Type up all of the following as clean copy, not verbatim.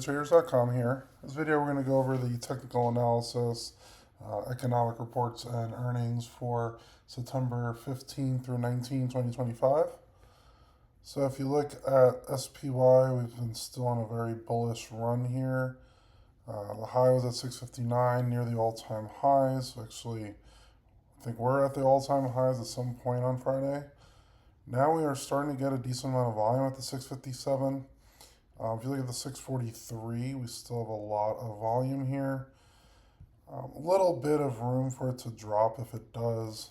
Traders.com here. This video we're going to go over the technical analysis, economic reports and earnings for September 15 through 19, 2025. So if you look at SPY, we've been still on a very bullish run here. The high was at 659, near the all-time highs. Actually, I think we're at the all-time highs at some point on Friday. Now we are starting to get a decent amount of volume at the 657. If you look at the 643, we still have a lot of volume here. A little bit of room for it to drop if it does.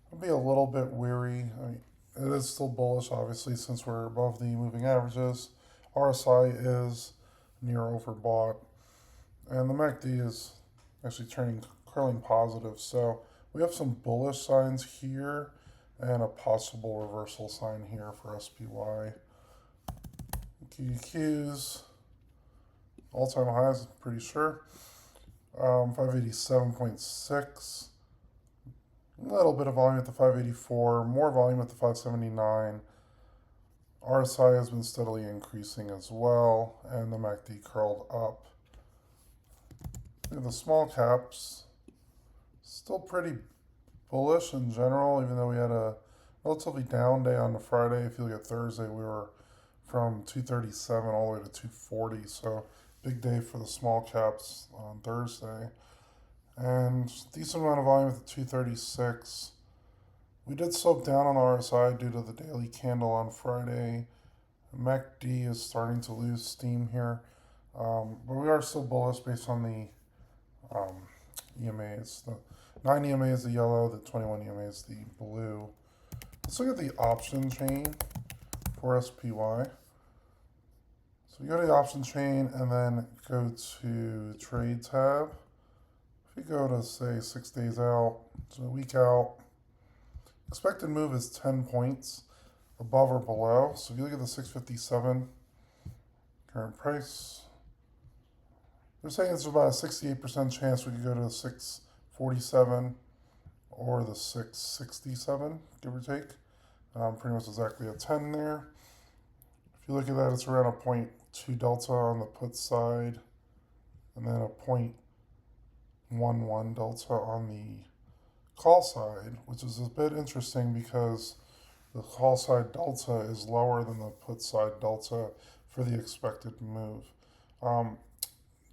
I'll be a little bit weary. It is still bullish, obviously, since we're above the moving averages. RSI is near overbought. And the MACD is actually curling positive. So we have some bullish signs here and a possible reversal sign here for SPY. QQQs, all-time highs, pretty sure. 587.6. A little bit of volume at the 584, more volume at the 579. RSI has been steadily increasing as well, and the MACD curled up. The small caps, still pretty bullish in general, even though we had a relatively down day on the Friday. If you look at Thursday, we were from 237 all the way to 240, so big day for the small caps on Thursday. And decent amount of volume at the 236. We did slope down on the RSI due to the daily candle on Friday. MACD is starting to lose steam here, but we are still bullish based on the EMAs. The 9 EMA is the yellow, the 21 EMA is the blue. Let's look at the option chain for SPY. So you go to the option chain and then go to trade tab. If you go to say 6 days out, so a week out, expected move is 10 points above or below. So if you look at the 657 current price, they're saying it's about a 68% chance we could go to the 647 or the 667, give or take. Pretty much exactly a 10 there. If you look at that, it's around a 0.2 delta on the put side, and then a 0.11 delta on the call side, which is a bit interesting because the call side delta is lower than the put side delta for the expected move. You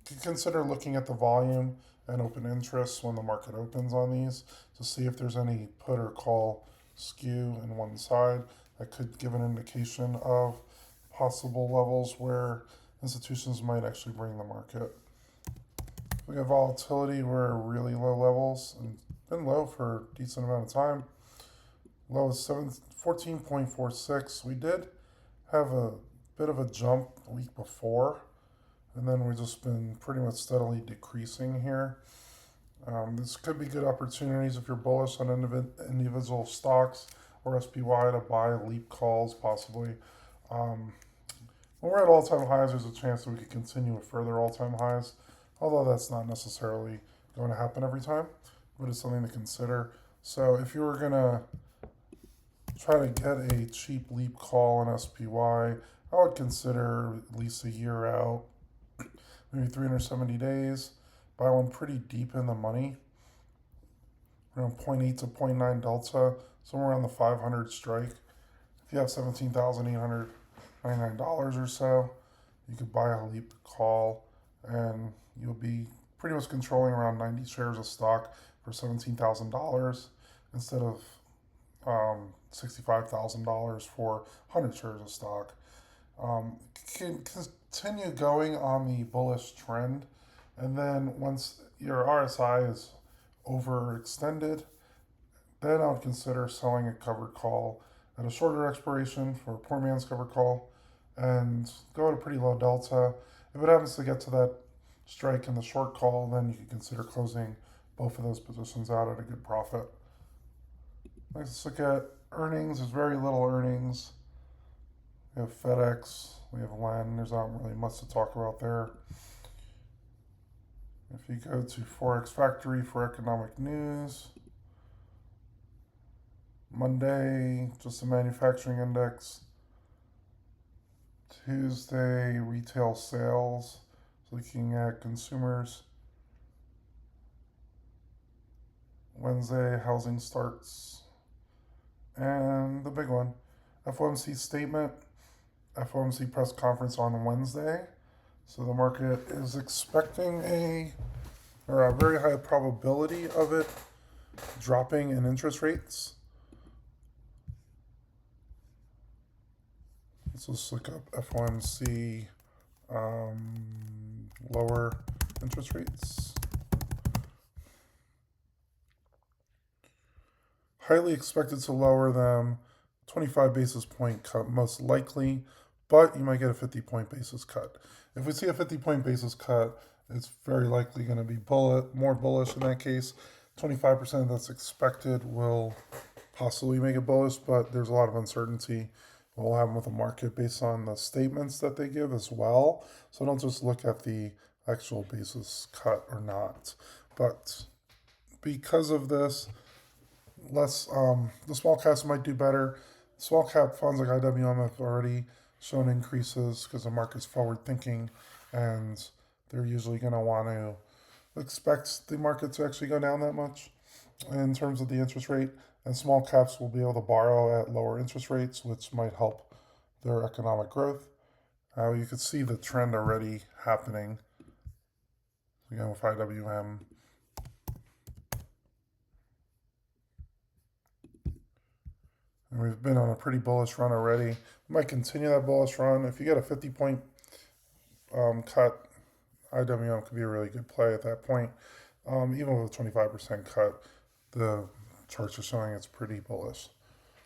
can consider looking at the volume and open interest when the market opens on these to see if there's any put or call skew in one side. That could give an indication of possible levels where institutions might actually bring the market. We got volatility, we're at really low levels and been low for a decent amount of time. Low is 14.46. We did have a bit of a jump the week before, and then we've just been pretty much steadily decreasing here. This could be good opportunities if you're bullish on individual stocks or SPY to buy leap calls possibly. When we're at all-time highs, there's a chance that we could continue with further all-time highs, although that's not necessarily going to happen every time, but it's something to consider. So if you were going to try to get a cheap leap call in SPY, I would consider at least a year out, maybe 370 days, buy one pretty deep in the money, around 0.8 to 0.9 delta, somewhere around the 500 strike. If you have $17,899 or so, you could buy a leap call and you'll be pretty much controlling around 90 shares of stock for $17,000 instead of $65,000 for 100 shares of stock. Can continue going on the bullish trend, and then once your RSI is overextended, then I would consider selling a covered call at a shorter expiration for a poor man's covered call and go at a pretty low delta. If it happens to get to that strike in the short call, then you can consider closing both of those positions out at a good profit. Let's look at earnings. There's very little earnings. We have FedEx, we have LEN. There's not really much to talk about there. If you go to Forex Factory for economic news, Monday, just the manufacturing index. Tuesday, retail sales Looking at consumers, Wednesday, housing starts, and the big one, FOMC statement, FOMC press conference on Wednesday. So the market is expecting a very high probability of it dropping in interest rates. Let's just look up FOMC lower interest rates. Highly expected to lower them 25 basis point cut most likely, but you might get a 50-point basis cut. If we see a 50-point basis cut, it's very likely going to be more bullish in that case. 25% that's expected will possibly make it bullish, but there's a lot of uncertainty what will happen with the market based on the statements that they give as well. So don't just look at the actual basis cut or not. But because of this, the small caps might do better. Small cap funds like IWM have already shown increases because the market's forward thinking, and they're usually going to want to expect the market to actually go down that much in terms of the interest rate. And small caps will be able to borrow at lower interest rates, which might help their economic growth. You can see the trend already happening. Again, with IWM. And we've been on a pretty bullish run already. We might continue that bullish run. If you get a 50-point cut, IWM could be a really good play at that point. Even with a 25% cut, the charts are showing it's pretty bullish.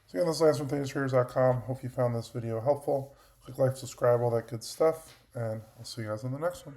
So again, this is Lance from TradingTraders.com. Hope you found this video helpful. Click like, subscribe, all that good stuff, and I'll see you guys in the next one.